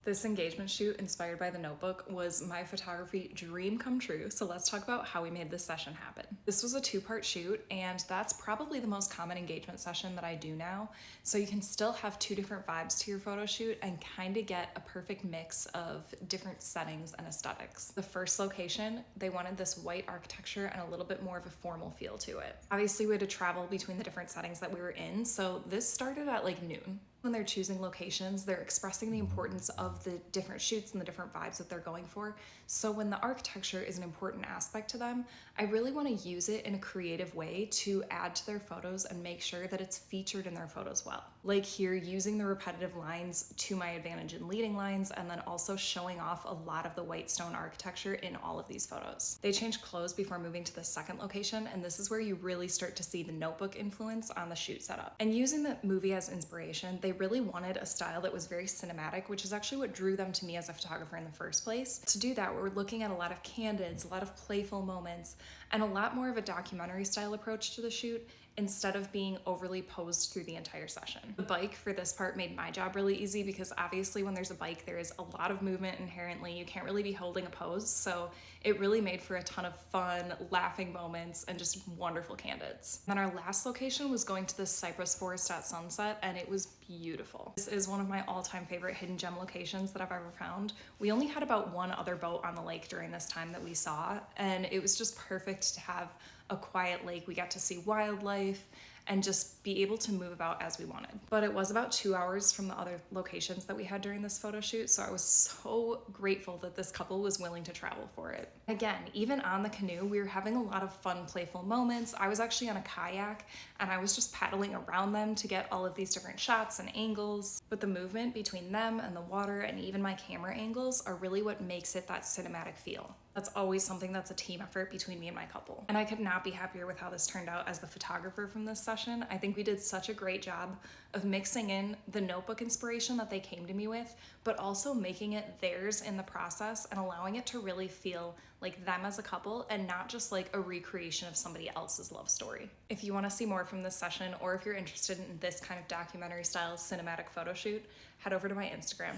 This engagement shoot inspired by the notebook was my photography dream come true, so let's talk about how we made this session happen. This was a two-part shoot, and that's probably the most common engagement session that I do now, so you can still have two different vibes to your photo shoot and kind of get a perfect mix of different settings and aesthetics. The first location, they wanted this white architecture and a little bit more of a formal feel to it. Obviously, we had to travel between the different settings that we were in, so this started at like noon. When they're choosing locations, they're expressing the importance of the different shoots and the different vibes that they're going for. So when the architecture is an important aspect to them, I really want to use it in a creative way to add to their photos and make sure that it's featured in their photos well. Like here, using the repetitive lines to my advantage in leading lines, and then also showing off a lot of the white stone architecture in all of these photos. They changed clothes before moving to the second location, and this is where you really start to see the notebook influence on the shoot setup. And using the movie as inspiration, they really wanted a style that was very cinematic, which is actually what drew them to me as a photographer in the first place. To do that, we're looking at a lot of candids, a lot of playful moments, and a lot more of a documentary style approach to the shoot instead of being overly posed through the entire session. The bike for this part made my job really easy because obviously when there's a bike, there is a lot of movement inherently. You can't really be holding a pose, so it really made for a ton of fun, laughing moments and just wonderful candids. Then our last location was going to this cypress forest at sunset, and it was beautiful. This is one of my all-time favorite hidden gem locations that I've ever found. We only had about one other boat on the lake during this time that we saw, and it was just perfect to have a quiet lake. We got to see wildlife and just be able to move about as we wanted. But it was about 2 hours from the other locations that we had during this photo shoot, so I was so grateful that this couple was willing to travel for it. Again, even on the canoe, we were having a lot of fun, playful moments. I was actually on a kayak, and I was just paddling around them to get all of these different shots and angles. But the movement between them and the water and even my camera angles are really what makes it that cinematic feel. That's always something that's a team effort between me and my couple. And I could not be happier with how this turned out as the photographer from this session. I think we did such a great job of mixing in the notebook inspiration that they came to me with, but also making it theirs in the process and allowing it to really feel like them as a couple and not just like a recreation of somebody else's love story. If you want to see more from this session, or if you're interested in this kind of documentary style cinematic photo shoot, head over to my Instagram.